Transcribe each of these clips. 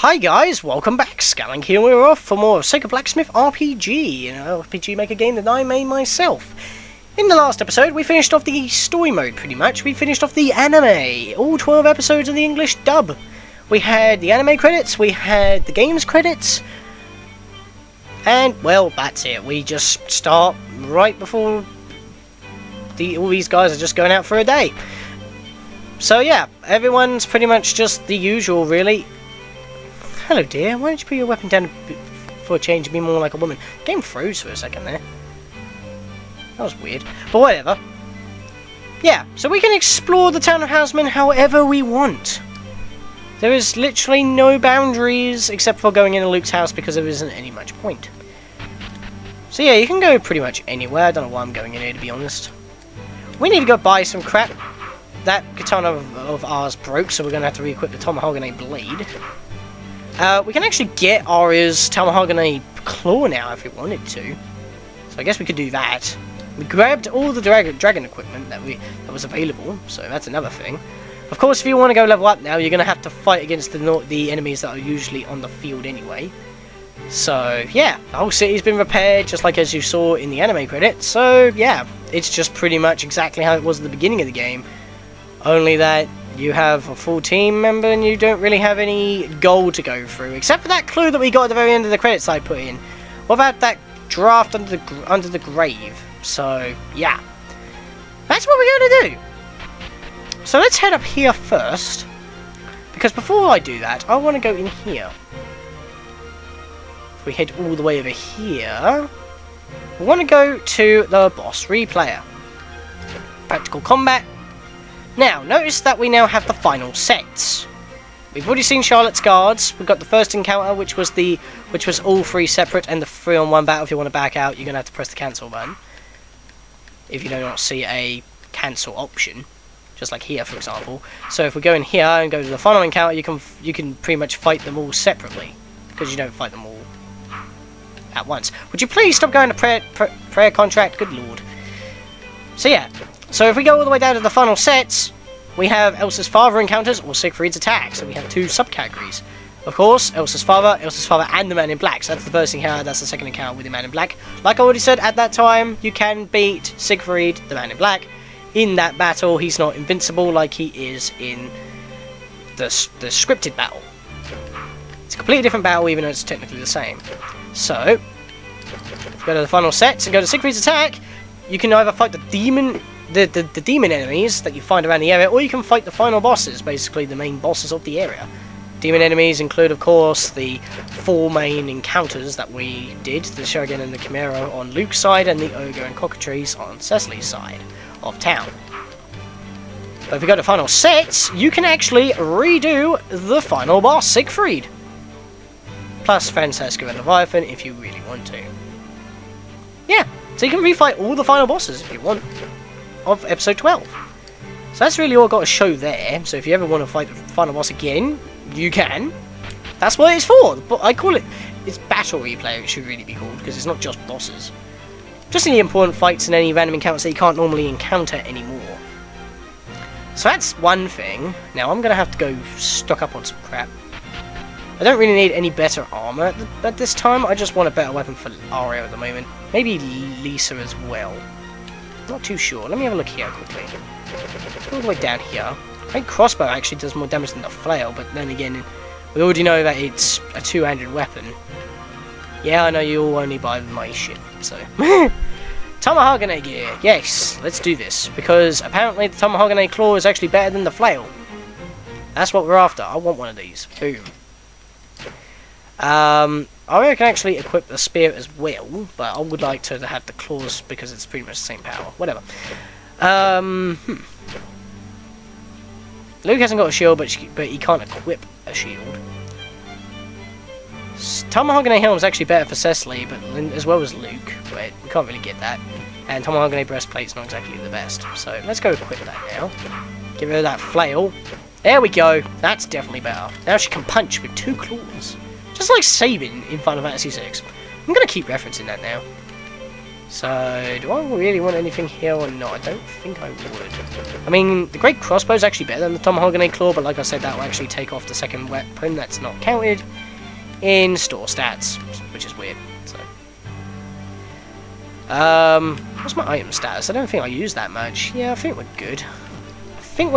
Hi guys, welcome back. Scatlink here. We're off for more of Blacksmith RPG, an RPG maker game that I made myself. In the last episode, we finished off the story mode pretty much. We finished off the anime, all 12 episodes of the English dub. We had the anime credits, we had the games credits, and well, that's it. We just start right before all these guys are just going out for a day. So yeah, everyone's pretty much just the usual, really. Hello dear, why don't you put your weapon down for a change and be more like a woman? The game froze for a second there. That was weird. But whatever. Yeah, so we can explore the town of Houseman however we want. There is literally no boundaries except for going into Luke's house because there isn't any much point. So yeah, you can go pretty much anywhere. I don't know why I'm going in here, to be honest. We need to go buy some crap. That katana of ours broke, so we're going to have to re-equip the Tomahawk blade. We can actually get Arya's Tomahawk claw now if we wanted to. So I guess we could do that. We grabbed all the dragon equipment that was available, so that's another thing. Of course, if you want to go level up now, you're going to have to fight against the enemies that are usually on the field anyway. So yeah, the whole city's been repaired, just like as you saw in the anime credits. So yeah, it's just pretty much exactly how it was at the beginning of the game. Only that you have a full team member and you don't really have any gold to go through, except for that clue that we got at the very end of the credits I put in. What about that draft under the grave? So yeah, that's what we're going to do. So let's head up here first, because before I do that, I want to go in here. If we head all the way over here, we want to go to the boss replayer. Practical combat. Now, notice that we now have the final sets. We've already seen Charlotte's Guards. We've got the first encounter, which was all three separate, and the 3-on-1 battle. If you want to back out, you're going to have to press the cancel button. If you do not see a cancel option, just like here, for example. So if we go in here and go to the final encounter, you can pretty much fight them all separately, because you don't fight them all at once. Would you please stop going to prayer contract? Good lord. So yeah. So if we go all the way down to the final sets, we have Elsa's father encounters or Siegfried's attacks. So we have two subcategories. Of course, Elsa's father and the Man in Black. So that's the first encounter, that's the second encounter with the Man in Black. Like I already said, at that time, you can beat Siegfried, the Man in Black. In that battle, he's not invincible like he is in the scripted battle. It's a completely different battle, even though it's technically the same. So, if we go to the final sets and go to Siegfried's attack, you can either fight the demon enemies that you find around the area, or you can fight the final bosses, basically the main bosses of the area. Demon enemies include, of course, the 4 main encounters that we did, the Shogun and the Chimera on Luke's side, and the Ogre and Cockatrice on Cecily's side of town. But if we go to final sets, you can actually redo the final boss, Siegfried. Plus Francesca and Leviathan if you really want to. Yeah, so you can refight all the final bosses if you want of episode 12. So that's really all I've got to show there. So if you ever want to fight the final boss again, you can. That's what it's for. But I call it's battle replay, it should really be called, because it's not just bosses. Just any important fights and any random encounters that you can't normally encounter anymore. So that's one thing. Now I'm going to have to go stock up on some crap. I don't really need any better armor at this time. I just want a better weapon for Arya at the moment. Maybe Lisa as well. Not too sure. Let me have a look here quickly. All the way down here. I think crossbow actually does more damage than the flail, but then again, we already know that it's a 2-handed weapon. Yeah, I know you all only buy my shit, so. Tomahawk gear. Yes, let's do this, because apparently the Tomahawk claw is actually better than the flail. That's what we're after. I want one of these. Boom. I can actually equip the spear as well, but I would like to have the claws because it's pretty much the same power. Whatever. Luke hasn't got a shield, but he can't equip a shield. Tomahawk helm is actually better for Cecily, but as well as Luke, but we can't really get that. And Tomahawk breastplate's not exactly the best, so let's go equip that now. Get rid of that flail. There we go. That's definitely better. Now she can punch with 2 claws. Just like Sabin in Final Fantasy VI. I'm going to keep referencing that now. So, do I really want anything here or not? I don't think I would. I mean, the Great Crossbow is actually better than the Tomahawk Claw, but like I said, that will actually take off the second weapon that's not counted in store stats, which is weird. So, what's my item status? I don't think I use that much. Yeah, I think we're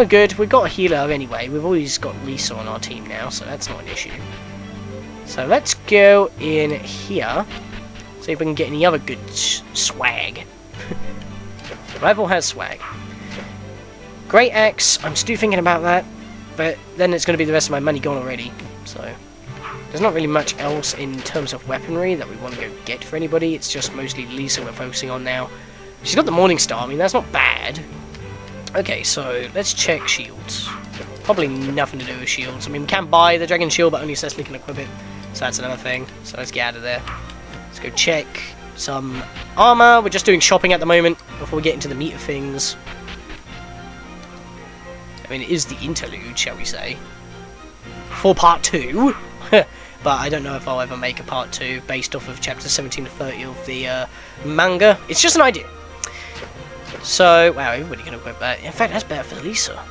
good. We've got a healer anyway. We've always got Lisa on our team now, so that's not an issue. So let's go in here. See if we can get any other good swag. Rival has swag. Great Axe, I'm still thinking about that, but then it's going to be the rest of my money gone already. So there's not really much else in terms of weaponry that we want to go get for anybody. It's just mostly Lisa we're focusing on now. She's got the Morning Star, I mean that's not bad. Okay, so let's check shields. Probably nothing to do with shields. I mean we can buy the Dragon Shield, but only Scatlink can equip it. So that's another thing. So let's get out of there. Let's go check some armor. We're just doing shopping at the moment before we get into the meat of things. I mean, it is the interlude, shall we say, for part 2. But I don't know if I'll ever make a part 2 based off of chapters 17 to 30 of the manga. It's just an idea. So, wow, everybody can equip that. In fact, that's better for Lisa.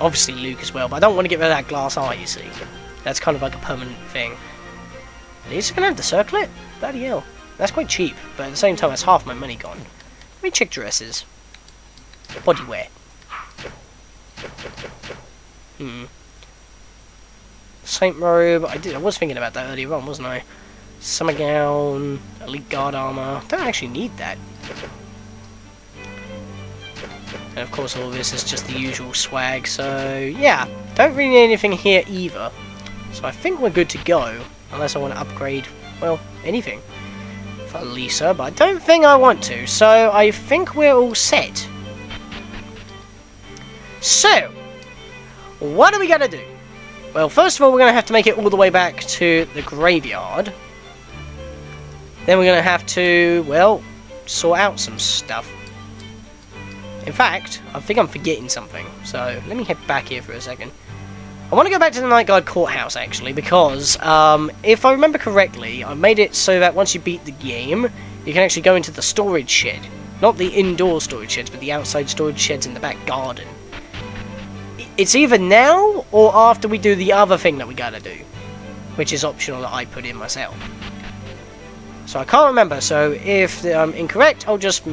Obviously Luke as well, but I don't want to get rid of that glass eye, you see. That's kind of like a permanent thing. Lisa can have the circlet? Bloody hell. That's quite cheap, but at the same time, that's half my money gone. Let me check dresses. Bodywear. Saint robe. I was thinking about that earlier on, wasn't I? Summer gown. Elite guard armor. Don't actually need that. And of course, all this is just the usual swag. So yeah, don't really need anything here either. So I think we're good to go. Unless I want to upgrade, well, anything for Lisa, but I don't think I want to, so I think we're all set. So, what are we going to do? Well, first of all, we're going to have to make it all the way back to the graveyard. Then we're going to have to, well, sort out some stuff. In fact, I think I'm forgetting something, so let me head back here for a second. I want to go back to the Night Guard Courthouse, actually, because if I remember correctly, I made it so that once you beat the game, you can actually go into the storage shed. Not the indoor storage sheds, but the outside storage sheds in the back garden. It's either now or after we do the other thing that we gotta do, which is optional that I put in myself. So I can't remember, so if I'm incorrect, I'll just...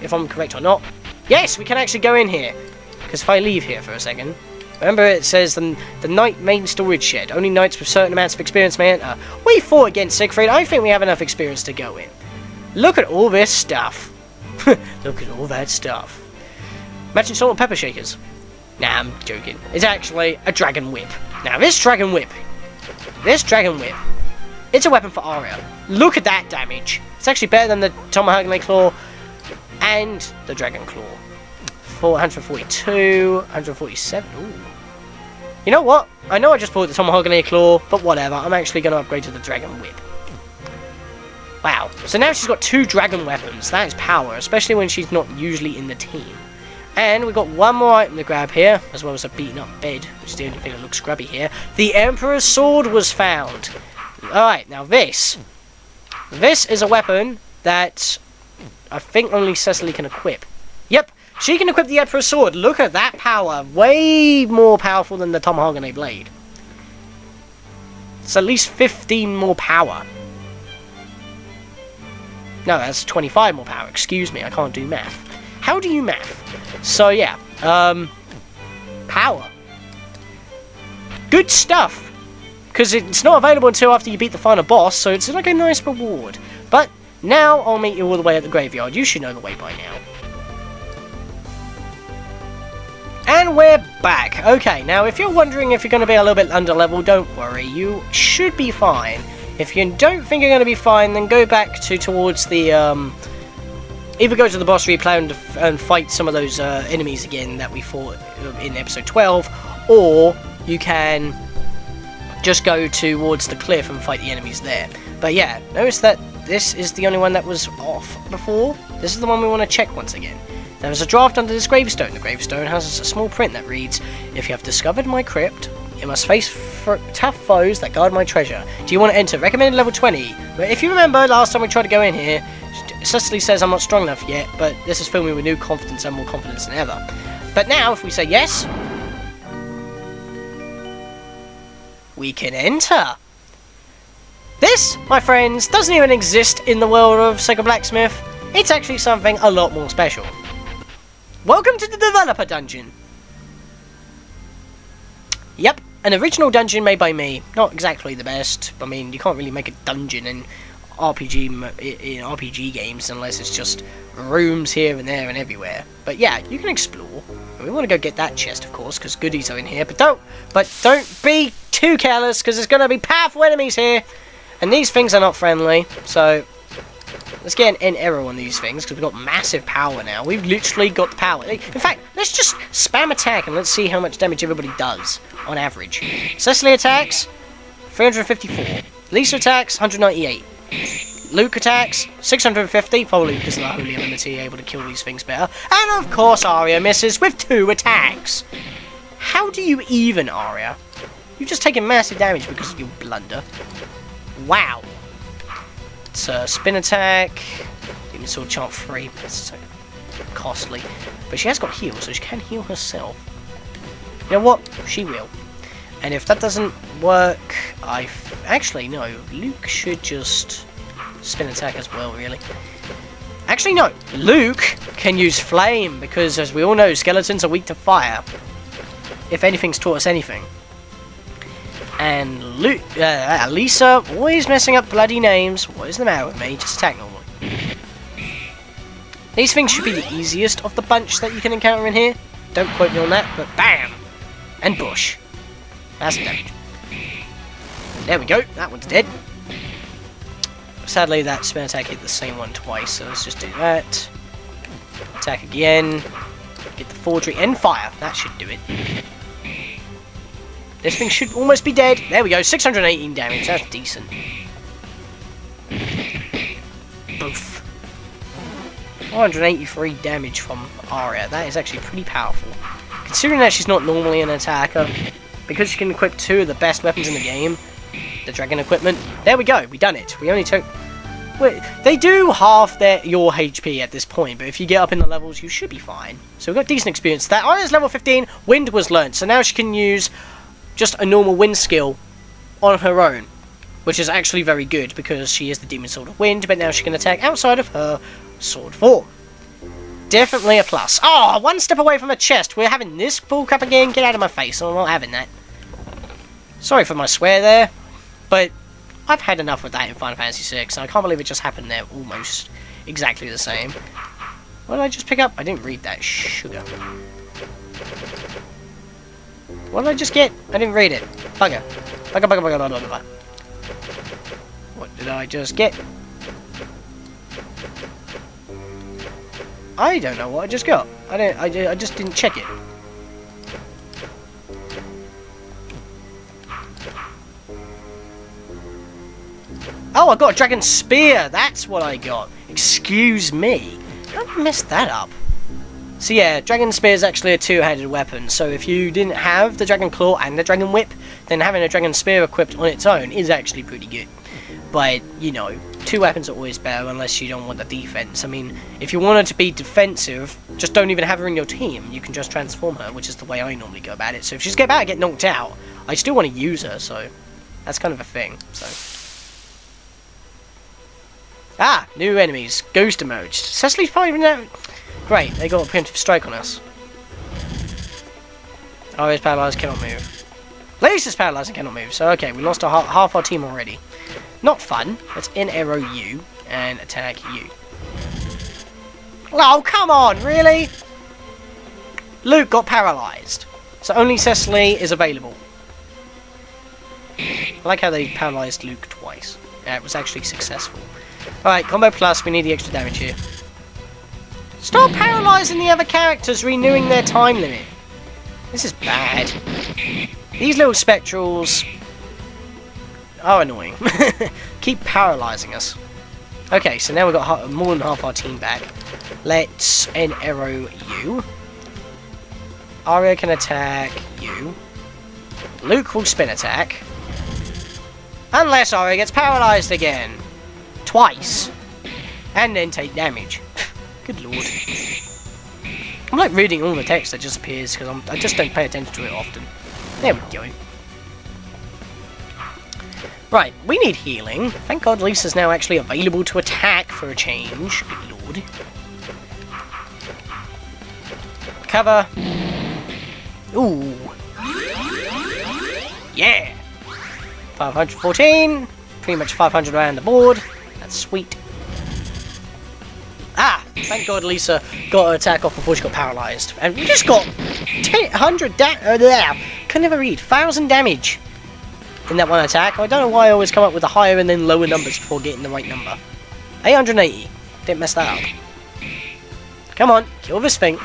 If I'm correct or not... Yes, we can actually go in here, because if I leave here for a second... Remember, it says the Knight main storage shed. Only knights with certain amounts of experience may enter. We fought against Siegfried. I think we have enough experience to go in. Look at all this stuff. Look at all that stuff. Matching salt and pepper shakers. Nah, I'm joking. It's actually a dragon whip. Now, this dragon whip, it's a weapon for Arya. Look at that damage. It's actually better than the Tomahawk Claw and the Dragon Claw. 142, 147. Ooh. You know what? I know I just bought the Tomahawk Claw, but whatever. I'm actually going to upgrade to the Dragon Whip. Wow. So now she's got 2 dragon weapons. That is power, especially when she's not usually in the team. And we've got one more item to grab here, as well as a beaten up bed, which is the only thing that looks scrubby here. The Emperor's Sword was found. Alright, now this is a weapon that I think only Cecily can equip. Yep. She can equip the Emperor's Sword. Look at that power. Way more powerful than the Tomahawk Blade. It's at least 15 more power. No, that's 25 more power. Excuse me, I can't do math. How do you math? So, yeah. Power. Good stuff. Because it's not available until after you beat the final boss, so it's like a nice reward. But now I'll meet you all the way at the graveyard. You should know the way by now. And we're back. Okay, now if you're wondering if you're going to be a little bit under level, don't worry. You should be fine. If you don't think you're going to be fine, then go back towards the, either go to the boss replay and fight some of those enemies again that we fought in episode 12, or you can just go towards the cliff and fight the enemies there. But yeah, notice that this is the only one that was off before. This is the one we want to check once again. There is a draft under this gravestone. The gravestone has a small print that reads, "If you have discovered my crypt, You must face tough foes that guard my treasure. Do you want to enter? Recommended level 20. But if you remember, last time we tried to go in here, Cecily says I'm not strong enough yet, but this is filming with new confidence and more confidence than ever. But now, if we say yes, we can enter. This, my friends, doesn't even exist in the world of Sega Blacksmith. It's actually something a lot more special. Welcome to the developer dungeon. Yep, an original dungeon made by me. Not exactly the best. I mean, you can't really make a dungeon in RPG games unless it's just rooms here and there and everywhere. But yeah, you can explore. We want to go get that chest, of course, because goodies are in here. But don't be too careless, because there's going to be powerful enemies here. And these things are not friendly, so let's get an arrow on these things, because we've got massive power now. We've literally got the power. In fact, let's just spam attack and let's see how much damage everybody does, on average. Cecily attacks, 354. Lisa attacks, 198. Luke attacks, 650, probably because of the holy ability, able to kill these things better. And of course Arya misses with 2 attacks. How do you even, Arya? You've just taken massive damage because of your blunder. Wow. It's a spin attack. Demon Sword chant 3. That's so costly. But she has got heal, so she can heal herself. You know what? She will. And if that doesn't work, actually, no. Luke should just spin attack as well, really. Actually, no. Luke can use flame, because as we all know, skeletons are weak to fire. If anything's taught us anything. And Lisa, always messing up bloody names. What is the matter with me? Just attack normally. These things should be the easiest of the bunch that you can encounter in here. Don't quote me on that, but bam! And bush. That's damage. There we go, that one's dead. Sadly, that spin attack hit the same one twice, so let's just do that. Attack again. Get the forgery and fire. That should do it. This thing should almost be dead. There we go, 618 damage. That's decent. Boof. 483 damage from Arya. That is actually pretty powerful. Considering that she's not normally an attacker, because she can equip 2 of the best weapons in the game, the dragon equipment. There we go, we done it. We only took... Wait, they do half your HP at this point, but if you get up in the levels, you should be fine. So we've got decent experience. That Arya's level 15, wind was learnt, so now she can use just a normal wind skill on her own, which is actually very good because she is the demon sword of wind, but now she can attack outside of her sword form. Definitely a plus. Oh, 1 step away from a chest. We're having this bullcrap again. Get out of my face. I'm not having that. Sorry for my swear there, but I've had enough of that in Final Fantasy VI, and I can't believe it just happened there almost exactly the same. What did I just pick up? I didn't read that. Sugar. What did I just get? I didn't read it. Bugger. Bugger, bugger, bugger, bugger, bugger. What did I just get? I don't know what I just got. I just didn't check it. Oh, I got a dragon spear. That's what I got. Excuse me. How did I mess that up? So yeah, dragon spear is actually a 2-handed weapon. So if you didn't have the dragon claw and the dragon whip, then having a dragon spear equipped on its own is actually pretty good. But, you know, 2 weapons are always better unless you don't want the defense. I mean, if you want her to be defensive, just don't even have her in your team. You can just transform her, which is the way I normally go about it. So if she's about to get knocked out, I still want to use her, so that's kind of a thing. So. Ah, new enemies. Ghost emerged. Cecily's probably now. Great, they got a preemptive strike on us. Oh, his paralyzed, cannot move. Lisa's paralyzed and cannot move. So okay, we lost half our team already. Not fun. Let's in-arrow you and attack you. Oh, come on, really? Luke got paralyzed. So only Cecily is available. I like how they paralyzed Luke twice. Yeah, it was actually successful. Alright, combo plus, we need the extra damage here. Stop paralysing the other characters, renewing their time limit. This is bad. These little spectrals are annoying. Keep paralysing us. Okay, so now we've got more than half our team back. Let's arrow you. Arya can attack you. Luke will spin attack. Unless Arya gets paralyzed again. Twice. And then take damage. Good lord. I'm like reading all the text that just appears because I just don't pay attention to it often. There we go. Right, we need healing. Thank God Lisa's now actually available to attack for a change. Good lord. Cover. Ooh. Yeah. 514. Pretty much 500 around the board. That's sweet. Ah! Thank God Lisa got her attack off before she got paralyzed. And we just got 100 can never read. 1,000 damage in that one attack. I don't know why I always come up with the higher and then lower numbers before getting the right number. 880. Didn't mess that up. Come on, kill this thing.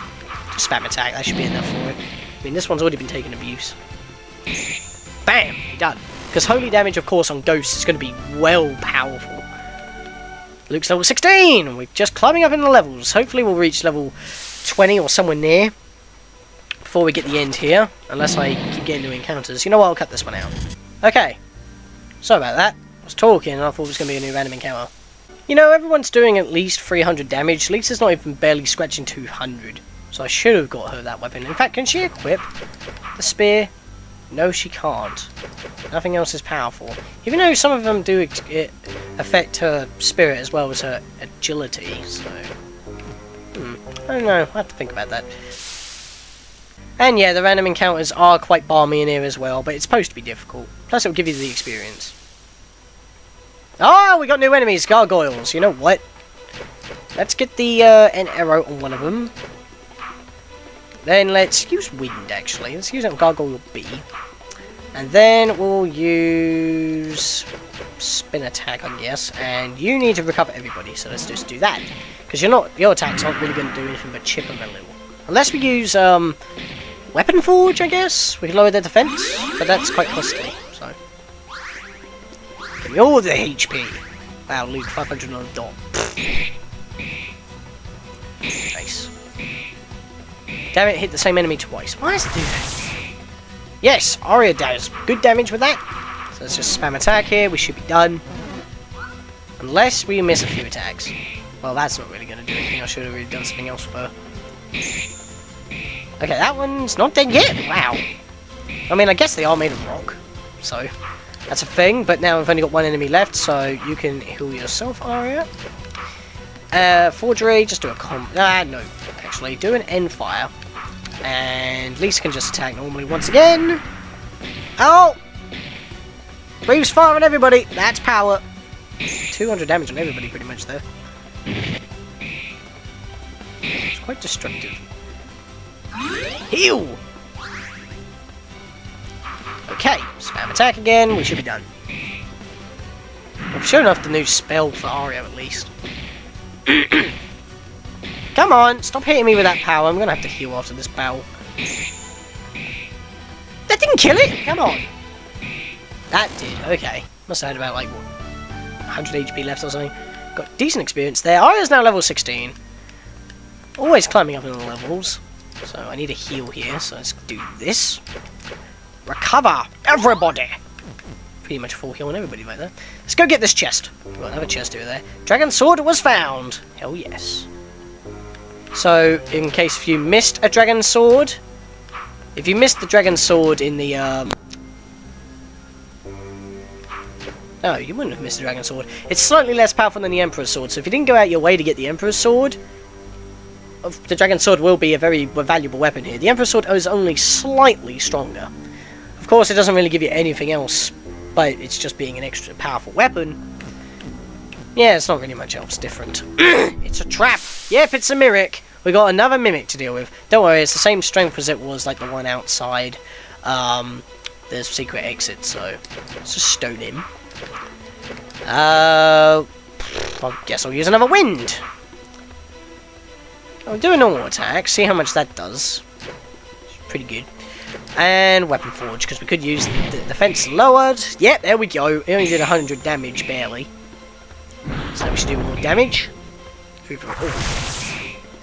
Just spam attack, that should be enough for it. I mean, this one's already been taking abuse. Bam! Done. Because holy damage, of course, on ghosts is going to be well powerful. Luke's level 16! We're just climbing up in the levels. Hopefully we'll reach level 20 or somewhere near before we get the end here. Unless I keep getting new encounters. You know what? I'll cut this one out. Okay. Sorry about that. I was talking and I thought it was going to be a new random encounter. You know, everyone's doing at least 300 damage. Lisa's not even barely scratching 200. So I should have got her that weapon. In fact, can she equip the spear? No, she can't. Nothing else is powerful. Even though some of them do affect her spirit as well as her agility, so... I don't know, I'll have to think about that. And yeah, the random encounters are quite balmy in here as well, but it's supposed to be difficult. Plus it'll give you the experience. Oh, we got new enemies, gargoyles. You know what? Let's get the an arrow on one of them. Then let's use wind, actually. Let's use it on Gargoyle B. And then we'll use spin attack, I guess. And you need to recover everybody, so let's just do that. Because your attacks aren't really going to do anything but chip them a little. Unless we use Weapon Forge, I guess. We can lower their defense, but that's quite costly, so. Give me all the HP. Wow, Luke, 500 on the dot. Nice. Damn it, hit the same enemy twice. Why does it do that? Yes, Arya does good damage with that. So let's just spam attack here. We should be done. Unless we miss a few attacks. Well, that's not really going to do anything. I should have really done something else with her. Okay, that one's not dead yet. Wow. I mean, I guess they are made of rock. So, that's a thing. But now I've only got one enemy left. So, you can heal yourself, Arya. Forgery, just do a no, actually, do an end fire. And Lisa can just attack normally once again. Oh! Breathes fire on everybody. That's power. 200 damage on everybody pretty much there. It's quite destructive. Heal! Okay, spam attack again. We should be done. I've shown off the new spell for Arya at least. Come on, stop hitting me with that power. I'm gonna have to heal after this battle. That didn't kill it! Come on! That did, okay. Must have had about like, what, 100 HP left or something. Got decent experience there. Arya's now level 16. Always climbing up in the levels. So I need a heal here, so let's do this. Recover! Everybody! Pretty much full heal on everybody right there. Let's go get this chest. We've got another chest over there. Dragon sword was found! Hell yes. So, in case if you missed a dragon sword, if you missed the dragon sword in the, no, you wouldn't have missed the dragon sword. It's slightly less powerful than the Emperor's sword, so if you didn't go out your way to get the Emperor's sword, the dragon sword will be a very valuable weapon here. The Emperor's sword is only slightly stronger. Of course, it doesn't really give you anything else, but it's just being an extra powerful weapon. Yeah, it's not really much else different. It's a trap! Yep, it's a mimic! We got another mimic to deal with. Don't worry, it's the same strength as it was like the one outside the secret exit, so let's just stone him. I guess I'll use another wind! I'll do a normal attack, see how much that does. It's pretty good. And Weapon Forge, because we could use the defense lowered. Yep, there we go. It only did 100 damage, barely. So we should do more damage. There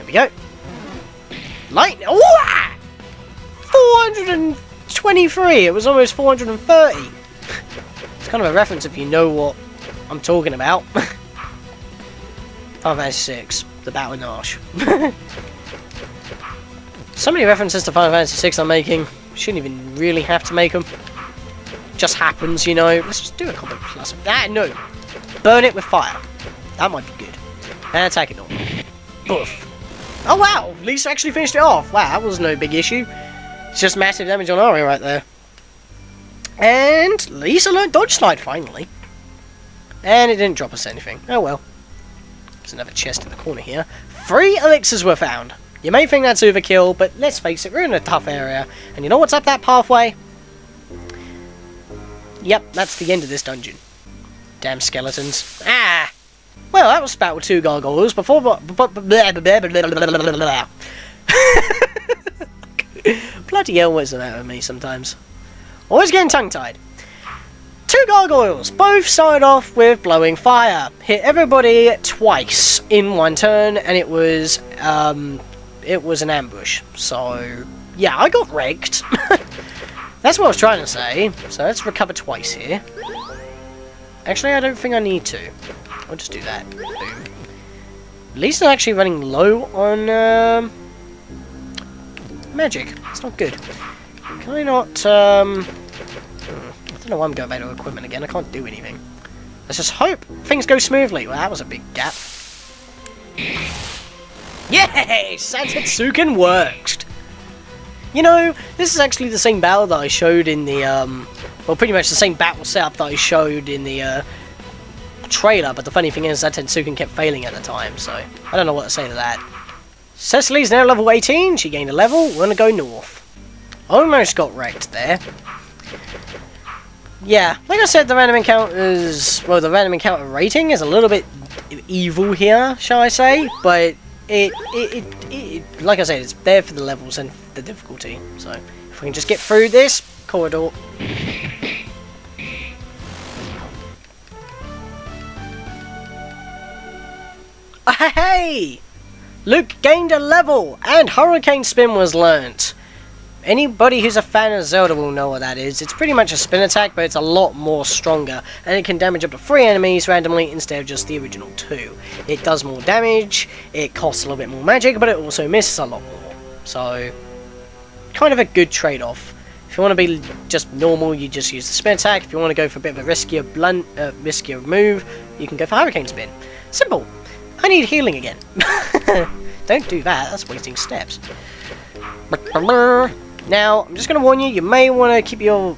we go. Lightning. Oh! 420 23! It was almost 430! It's kind of a reference if you know what I'm talking about. Final Fantasy VI, the Battle of Nash. So many references to Final Fantasy VI I'm making. Shouldn't even really have to make them. Just happens, you know. Let's just do a combo plus. Ah, no! Burn it with fire. That might be good. And attack it all. Boof. Oh wow! Lisa actually finished it off. Wow, that was no big issue. It's just massive damage on Ari right there. And Lisa learned Dodge Slide finally. And it didn't drop us anything. Oh well. There's another chest in the corner here. 3 elixirs were found. You may think that's overkill, but let's face it, we're in a tough area. And you know what's up that pathway? Yep, that's the end of this dungeon. Damn skeletons. Ah! Well, that was spat with 2 gargoyles before... Bloody hell, what's the matter with me sometimes? Always getting tongue-tied. 2 gargoyles, both started off with blowing fire. Hit everybody twice in one turn, and it was an ambush. So, yeah, I got wrecked. That's what I was trying to say. So let's recover twice here. Actually, I don't think I need to. I'll just do that. Boom. Lisa's actually running low on magic. It's not good. Can I not... I don't know why I'm going back to equipment again. I can't do anything. Let's just hope things go smoothly. Well, that was a big gap. Yay! Santetsuken worked! You know, this is actually the same battle that I showed in the, well, pretty much the same battle setup that I showed in the, trailer, but the funny thing is that Santetsuken kept failing at the time, so I don't know what to say to that. Cecily's now level 18, she gained a level, we're gonna go north. Almost got wrecked there. Yeah, like I said, the random encounters, well, the random encounter rating is a little bit evil here, shall I say, but it like I said, it's there for the levels and the difficulty, so if we can just get through this corridor. Hey! Luke gained a level, and Hurricane Spin was learnt. Anybody who's a fan of Zelda will know what that is. It's pretty much a spin attack, but it's a lot more stronger, and it can damage up to 3 enemies randomly instead of just the original 2. It does more damage, it costs a little bit more magic, but it also misses a lot more. So, kind of a good trade-off. If you want to be just normal, you just use the spin attack. If you want to go for a bit of a riskier move, you can go for Hurricane Spin. Simple. I need healing again. Don't do that, that's wasting steps. Now, I'm just going to warn you, you may want to keep your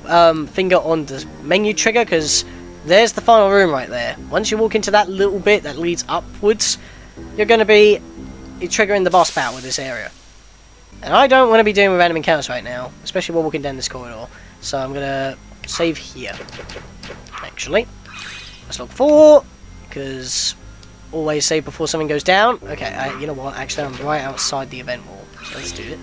finger on the menu trigger, because there's the final room right there. Once you walk into that little bit that leads upwards, you're going to be triggering the boss battle with this area. And I don't want to be doing random encounters right now, especially while walking down this corridor. So I'm going to save here. Actually, let's look for, because always save before something goes down. Okay, you know what, actually I'm right outside the event wall, so let's do it.